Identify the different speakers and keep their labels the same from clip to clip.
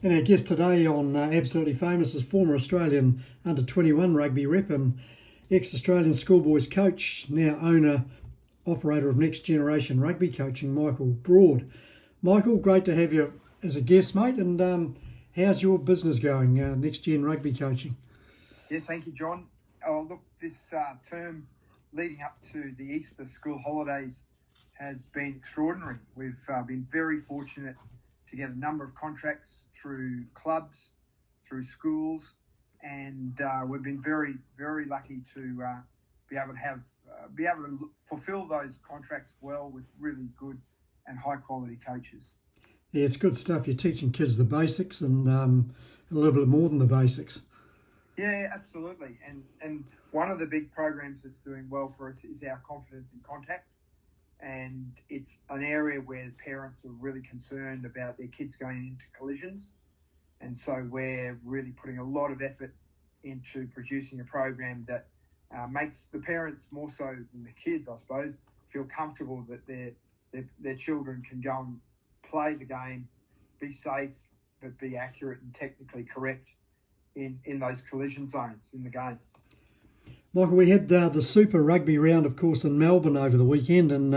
Speaker 1: And our guest today on Absolutely Famous is former Australian under-21 rugby rep and ex-Australian Schoolboys coach, now owner, operator of Next Generation Rugby Coaching, Micheal Broad. Micheal, great to have you as a guest, mate. And how's your business going, Next Gen Rugby Coaching?
Speaker 2: Yeah, thank you, John. Oh, look, this term leading up to the Easter school holidays has been extraordinary. We've been very fortunate to get a number of contracts through clubs, through schools, and we've been very, very lucky to be able to fulfil those contracts well with really good and high quality coaches.
Speaker 1: Yeah, it's good stuff. You're teaching kids the basics and a little bit more than the basics.
Speaker 2: Yeah, absolutely. And one of the big programs that's doing well for us is our confidence in contact. And it's an area where parents are really concerned about their kids going into collisions. And so we're really putting a lot of effort into producing a program that makes the parents, more so than the kids, I suppose, feel comfortable that their children can go and play the game, be safe, but be accurate and technically correct in those collision zones in the game.
Speaker 1: Micheal, we had the Super Rugby round, of course, in Melbourne over the weekend, and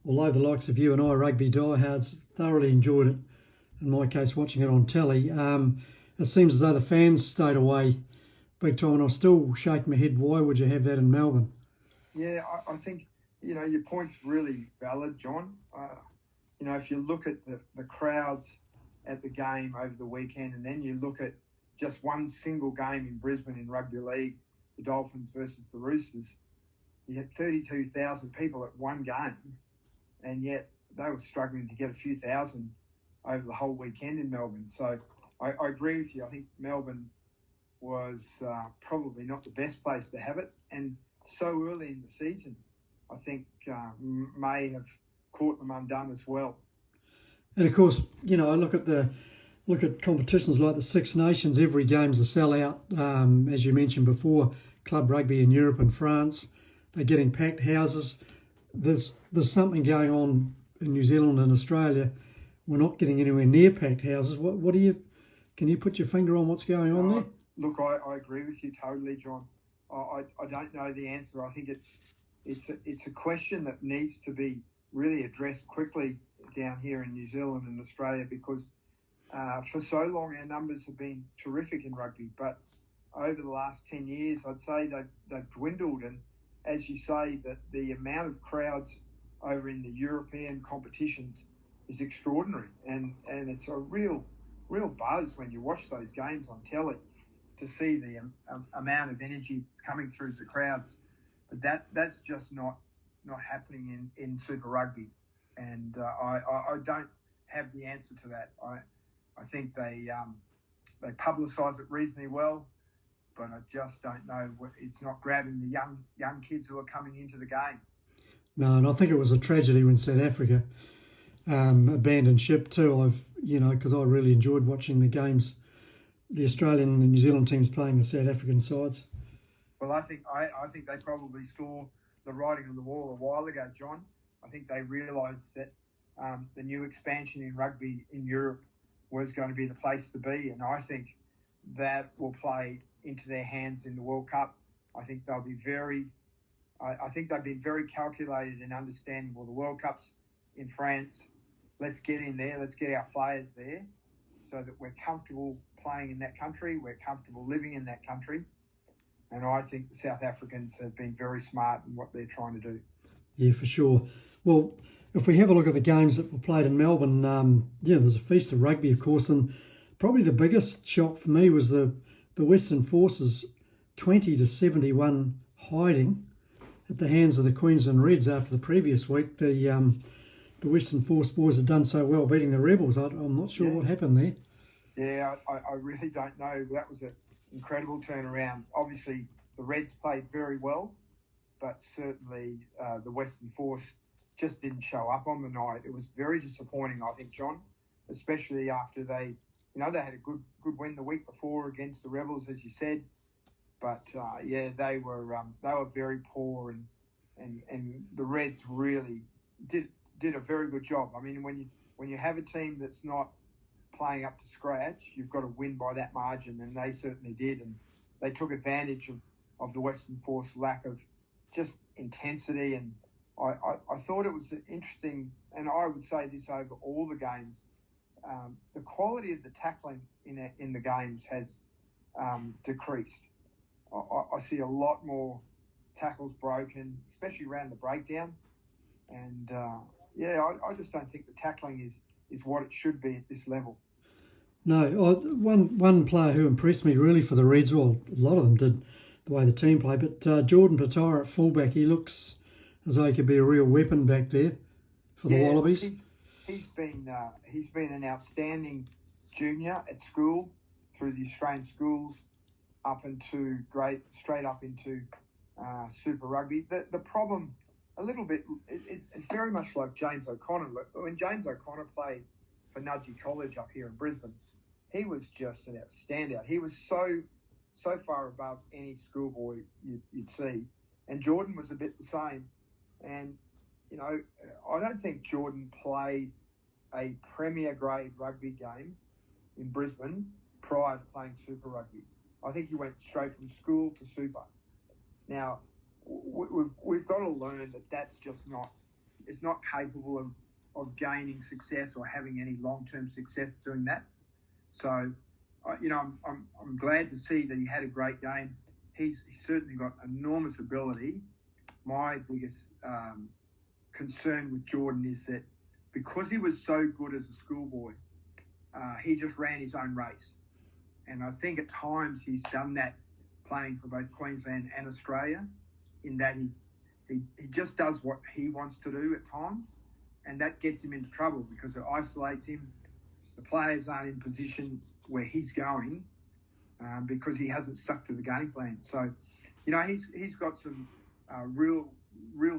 Speaker 1: although the likes of you and I, rugby diehards, thoroughly enjoyed it, in my case, watching it on telly, it seems as though the fans stayed away big time, and I was still shaking my head, why would you have that in Melbourne?
Speaker 2: Yeah, I think, your point's really valid, John. If you look at the crowds at the game over the weekend, and then you look at just one single game in Brisbane in Rugby League, the Dolphins versus the Roosters, you had 32,000 people at one game, and yet they were struggling to get a few thousand over the whole weekend in Melbourne. So I agree with you. I think Melbourne was probably not the best place to have it, and so early in the season, I think may have caught them undone as well.
Speaker 1: And of course, I look at competitions like the Six Nations. Every game's a sellout. As you mentioned before, club rugby in Europe and France, they're getting packed houses. There's something going on in New Zealand and Australia. We're not getting anywhere near packed houses. Can you put your finger on what's going on there?
Speaker 2: Look, I agree with you totally, John. I don't know the answer. I think it's a question that needs to be really addressed quickly down here in New Zealand and Australia, because for so long our numbers have been terrific in rugby, but over the last 10 years I'd say they've dwindled, and as you say, that the amount of crowds over in the European competitions is extraordinary, and it's a real buzz when you watch those games on telly to see the amount of energy that's coming through the crowds. But that's just not happening in Super Rugby, and I don't have the answer to that. I think they publicise it reasonably well, but I just don't know. It's not grabbing the young kids who are coming into the game.
Speaker 1: No, and I think it was a tragedy when South Africa abandoned ship too. Because I really enjoyed watching the games, the Australian and New Zealand teams playing the South African sides.
Speaker 2: Well, I think they probably saw the writing on the wall a while ago, John. I think they realised that the new expansion in rugby in Europe was going to be the place to be, and I think that will play into their hands in the World Cup. I think they'll be I think they've been very calculated in understanding, well, the World Cup's in France. Let's get in there. Let's get our players there so that we're comfortable playing in that country. We're comfortable living in that country. And I think the South Africans have been very smart in what they're trying to do.
Speaker 1: Yeah, for sure. Well, if we have a look at the games that were played in Melbourne, there's a feast of rugby, of course, and probably the biggest shock for me was the Western Forces 20-71 hiding at the hands of the Queensland Reds after the previous week. The Western Force boys had done so well beating the Rebels. I'm not sure what happened there.
Speaker 2: Yeah, I really don't know. That was an incredible turnaround. Obviously, the Reds played very well, but certainly the Western Force just didn't show up on the night. It was very disappointing, I think, John, especially after they had a good win the week before against the Rebels, as you said. But they were very poor, and the Reds really did a very good job. I mean, when you have a team that's not playing up to scratch, you've got to win by that margin, and they certainly did. And they took advantage of the Western Force lack of just intensity. And I thought it was interesting, and I would say this over all the games, the quality of the tackling in the games has decreased. I see a lot more tackles broken, especially around the breakdown. And I just don't think the tackling is what it should be at this level.
Speaker 1: No, one player who impressed me really for the Reds, well, a lot of them did, the way the team played, but Jordan Patara at fullback, he looks as though he could be a real weapon back there for the Wallabies.
Speaker 2: He's been an outstanding junior at school through the Australian schools straight up into Super Rugby. The problem, a little bit, it's very much like James O'Connor. When James O'Connor played for Nudgee College up here in Brisbane, he was just an standout. He was so far above any schoolboy you'd see. And Jordan was a bit the same. And, I don't think Jordan played a premier grade rugby game in Brisbane prior to playing Super Rugby. I think he went straight from school to Super. Now, we've got to learn that's just it's not capable of gaining success or having any long-term success doing that. So, I'm glad to see that he had a great game. He's certainly got enormous ability. My biggest concern with Jordan is that because he was so good as a schoolboy, he just ran his own race. And I think at times he's done that playing for both Queensland and Australia, in that he just does what he wants to do at times, and that gets him into trouble because it isolates him. The players aren't in position where he's going because he hasn't stuck to the game plan. So, he's got some real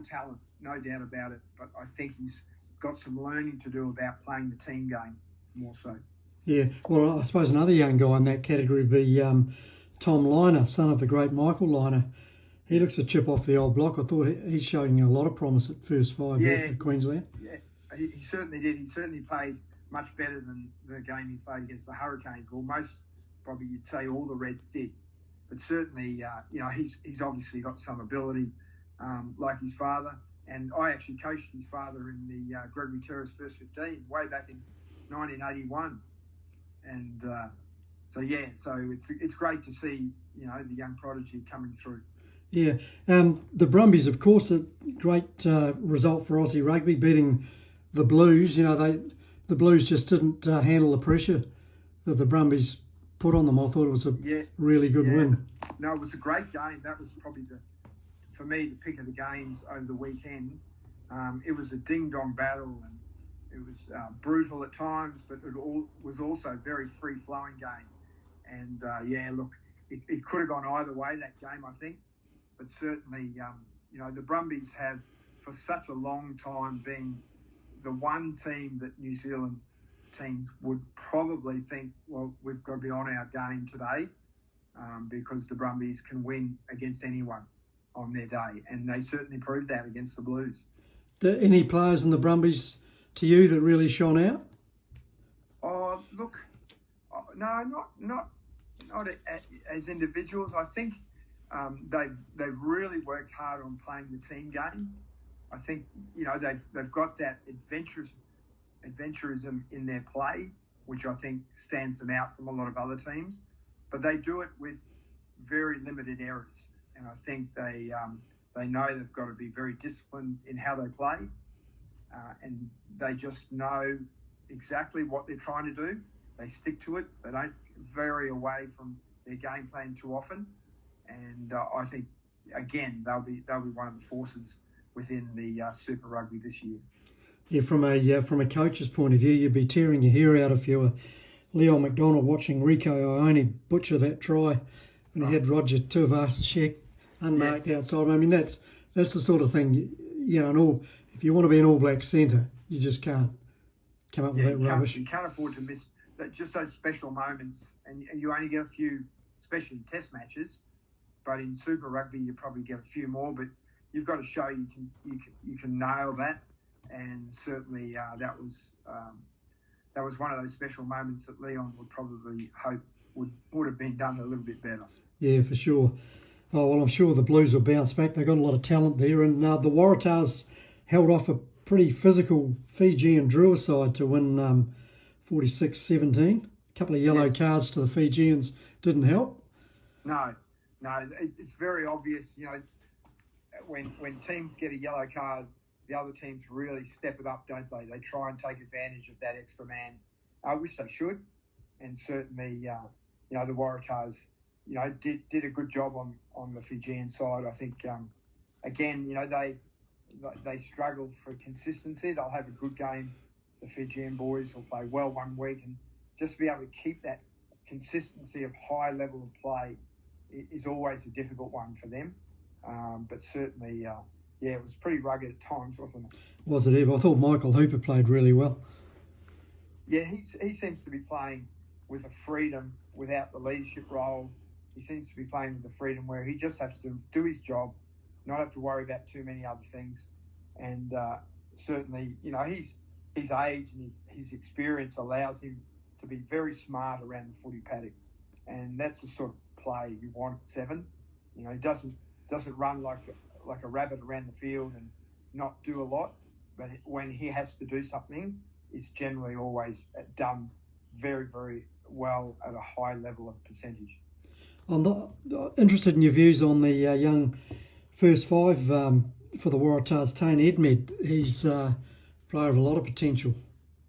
Speaker 2: talent, no doubt about it, but I think he's got some learning to do about playing the team game more so.
Speaker 1: Yeah, well, I suppose another young guy in that category would be Tom Liner, son of the great Michael Liner. He looks a chip off the old block. I thought he's showing a lot of promise at first five for Queensland.
Speaker 2: Yeah, he certainly did. He certainly played much better than the game he played against the Hurricanes. Well, most, probably you'd say all the Reds did. But certainly, he's obviously got some ability like his father. And I actually coached his father in the Gregory Terrace First 15 way back in 1981. And so it's great to see, the young prodigy coming through.
Speaker 1: Yeah, the Brumbies, of course, a great result for Aussie rugby, beating the Blues. The Blues just didn't handle the pressure that the Brumbies put on them. I thought it was a really good win.
Speaker 2: No, it was a great game. That was probably for me, the pick of the games over the weekend. It was a ding-dong battle, and it was brutal at times, but it was also a very free-flowing game. And, it could have gone either way, that game, I think. But certainly, the Brumbies have, for such a long time, been the one team that New Zealand teams would probably think, well, we've got to be on our game today because the Brumbies can win against anyone on their day. And they certainly proved that against the Blues.
Speaker 1: Any players in the Brumbies to you that really shone out?
Speaker 2: Oh, look, no, not as individuals. I think they've really worked hard on playing the team game. I think they've got that adventurism in their play, which I think stands them out from a lot of other teams. But they do it with very limited errors, and I think they know they've got to be very disciplined in how they play, and they just know exactly what they're trying to do. They stick to it. They don't vary away from their game plan too often. And I think, again, they'll be one of the forces within the Super Rugby this year.
Speaker 1: Yeah, from a coach's point of view, you'd be tearing your hair out if you were Leon McDonald watching Rico Ione butcher that try when he had Roger Tuivasa-Sheck unmarked outside. I mean, that's the sort of thing, if you want to be an All Black centre, you just can't come up with that rubbish.
Speaker 2: You can't afford to miss just those special moments, and you only get a few, especially in Test matches. But in Super Rugby, you probably get a few more. But you've got to show you can nail that, and certainly that was that was one of those special moments that Leon would probably hope would have been done a little bit better.
Speaker 1: Yeah, for sure. Oh, well, I'm sure the Blues will bounce back. They've got a lot of talent there. And the Waratahs held off a pretty physical Fijian Drua side to win 46-17. A couple of yellow cards to the Fijians didn't help.
Speaker 2: No, it's very obvious. When teams get a yellow card, the other teams really step it up, don't they? They try and take advantage of that extra man. I wish they should. And certainly, the Waratahs, did a good job on the Fijian side. I think, again, they struggle for consistency. They'll have a good game. The Fijian boys will play well one week, and just to be able to keep that consistency of high level of play is always a difficult one for them. But certainly, it was pretty rugged at times, wasn't it?
Speaker 1: Was it ever? I thought Michael Hooper played really well.
Speaker 2: Yeah, he seems to be playing with a freedom without the leadership role. He seems to be playing with a freedom where he just has to do his job, not have to worry about too many other things. And certainly, his age and his experience allows him to be very smart around the footy paddock. And that's the sort of play you want at 7. He doesn't run like a rabbit around the field and not do a lot. But when he has to do something, it's generally always done very, very well at a high level of percentage.
Speaker 1: I'm not interested in your views on the young first 5 for the Waratahs, Tane Edmed. He's a player of a lot of potential.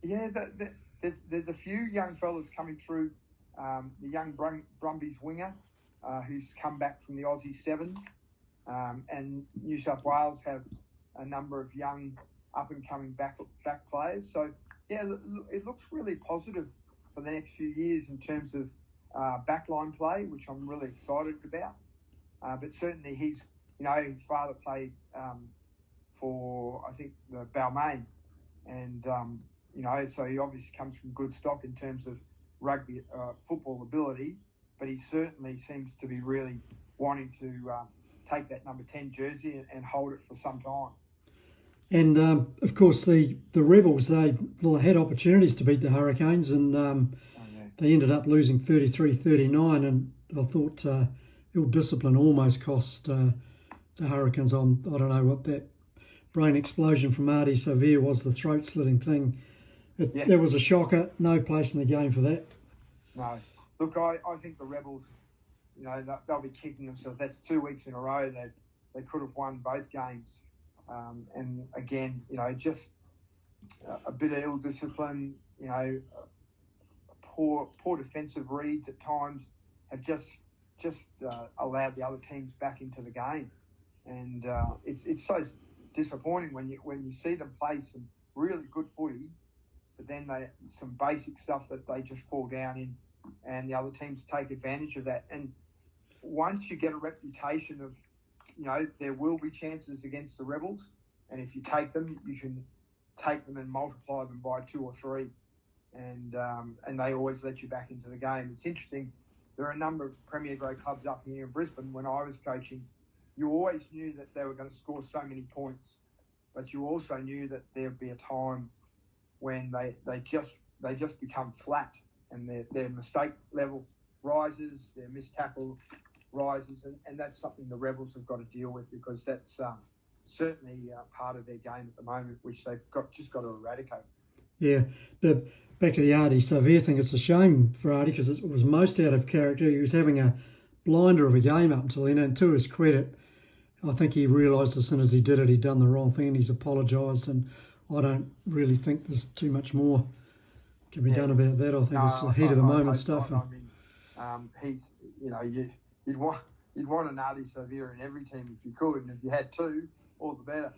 Speaker 2: Yeah, there's a few young fellas coming through. The young Brumbies winger who's come back from the Aussie Sevens, and New South Wales have a number of young up-and-coming back players. So, yeah, it looks really positive for the next few years in terms of backline play, which I'm really excited about. But certainly his father played for, I think, the Balmain. And, so he obviously comes from good stock in terms of rugby football ability, but he certainly seems to be really wanting to take that number 10 jersey and hold it for some time.
Speaker 1: And, of course, the Rebels, they had opportunities to beat the Hurricanes, and they ended up losing 33-39, and I thought ill discipline almost cost the Hurricanes. I don't know what that brain explosion from Artie Savir was, the throat-slitting thing. It was a shocker. No place in the game for that.
Speaker 2: No. Look, I think the Rebels, they'll be kicking themselves. That's 2 weeks in a row that they could have won both games. And again, just a bit of ill discipline, poor defensive reads at times have just allowed the other teams back into the game. And it's so disappointing when you see them play some really good footy, but then some basic stuff that they just fall down in, and the other teams take advantage of that. And once you get a reputation of, there will be chances against the Rebels, and if you take them, you can take them and multiply them by 2 or 3, and they always let you back into the game. It's interesting. There are a number of Premier grade clubs up here in Brisbane. When I was coaching, you always knew that they were going to score so many points, but you also knew that there'd be a time when they just become flat, and their mistake level rises, their missed tackle rises, and that's something the Rebels have got to deal with, because that's certainly part of their game at the moment, which they've just got to eradicate.
Speaker 1: Yeah, back to the Artie Savir thing, it's a shame for Artie because it was most out of character. He was having a blinder of a game up until then, and to his credit, I think he realised as soon as he did it, he'd done the wrong thing, and he's apologised, and I don't really think there's too much more can be done about that. I think it's the heat of the moment stuff.
Speaker 2: I mean, he's, you'd want an Artie Savir in every team if you could, and if you had 2, all the better.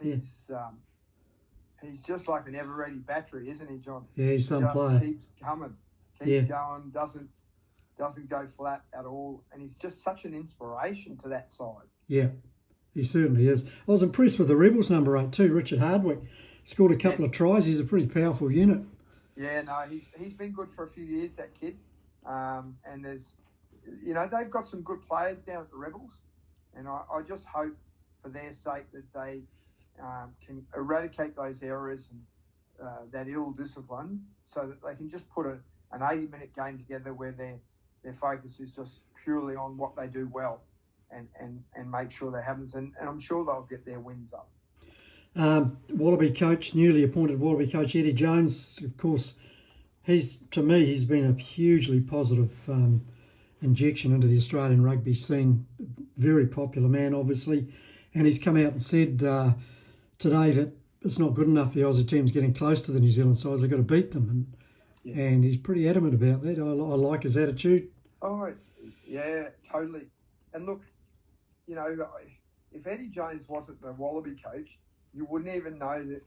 Speaker 2: He's just like an ever-ready battery, isn't he, John?
Speaker 1: Yeah, he's some player.
Speaker 2: Keeps coming, keeps going, doesn't go flat at all, and he's just such an inspiration to that side.
Speaker 1: Yeah, he certainly is. I was impressed with the Rebels number 8 too, Richard Hardwick. Scored a couple of tries. He's a pretty powerful unit.
Speaker 2: Yeah, no, he's been good for a few years, that kid. And there's, they've got some good players down at the Rebels, and I just hope for their sake that they can eradicate those errors and that ill discipline, so that they can just put an 80-minute game together where their focus is just purely on what they do well, and make sure they haven't. And I'm sure they'll get their wins up.
Speaker 1: Wallaby coach, newly appointed Wallaby coach Eddie Jones, of course, he's been a hugely positive injection into the Australian rugby scene. Very popular man, obviously, and he's come out and said today that it's not good enough. The Aussie team's getting close to the New Zealand sides. They've got to beat them, and he's pretty adamant about that. I like his attitude.
Speaker 2: Oh, yeah, totally. And look, if Eddie Jones wasn't the Wallaby coach, you wouldn't even know that,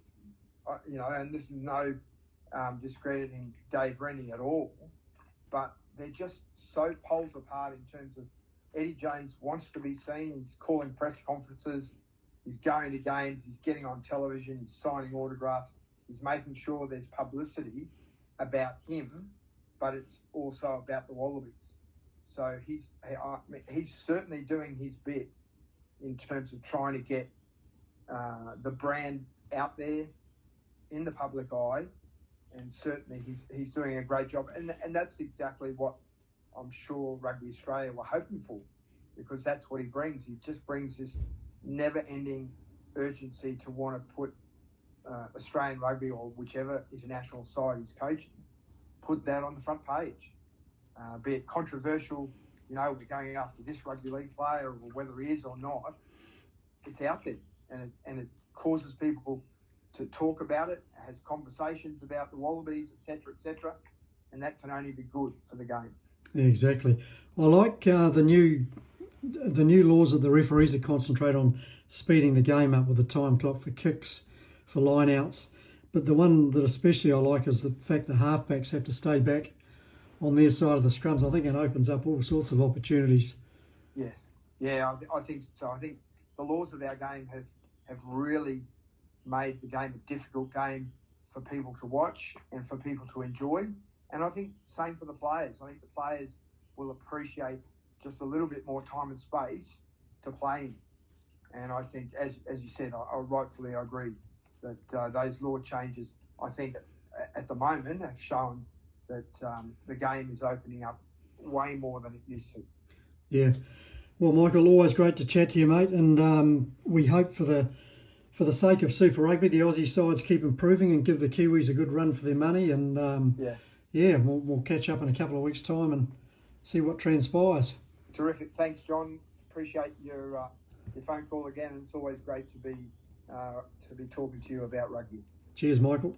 Speaker 2: and this is no discrediting Dave Rennie at all, but they're just so poles apart in terms of Eddie Jones wants to be seen. He's calling press conferences. He's going to games. He's getting on television. He's signing autographs. He's making sure there's publicity about him, but it's also about the Wallabies. So he's certainly doing his bit in terms of trying to get the brand out there in the public eye, and certainly he's doing a great job. And that's exactly what I'm sure Rugby Australia were hoping for, because that's what he brings. He just brings this never-ending urgency to want to put Australian rugby, or whichever international side he's coaching, put that on the front page. Be it controversial, we're going after this rugby league player, or whether he is or not, it's out there, and it causes people to talk about it, has conversations about the Wallabies, etc., and that can only be good for the game.
Speaker 1: Yeah, exactly. I like the new laws that the referees that concentrate on speeding the game up with the time clock for kicks, for line-outs. But the one that especially I like is the fact the halfbacks have to stay back on their side of the scrums. I think it opens up all sorts of opportunities.
Speaker 2: Yeah, I think so. I think the laws of our game have really made the game a difficult game for people to watch and for people to enjoy. And I think same for the players. I think the players will appreciate just a little bit more time and space to play in. And I think, as you said, I rightfully agree that those law changes, I think, at the moment have shown that the game is opening up way more than it used to.
Speaker 1: Yeah. Well, Michael, always great to chat to you, mate. And we hope for the sake of Super Rugby, the Aussie sides keep improving and give the Kiwis a good run for their money. And we'll catch up in a couple of weeks' time and see what transpires.
Speaker 2: Terrific. Thanks, John. Appreciate your phone call again. It's always great to be talking to you about rugby.
Speaker 1: Cheers, Michael.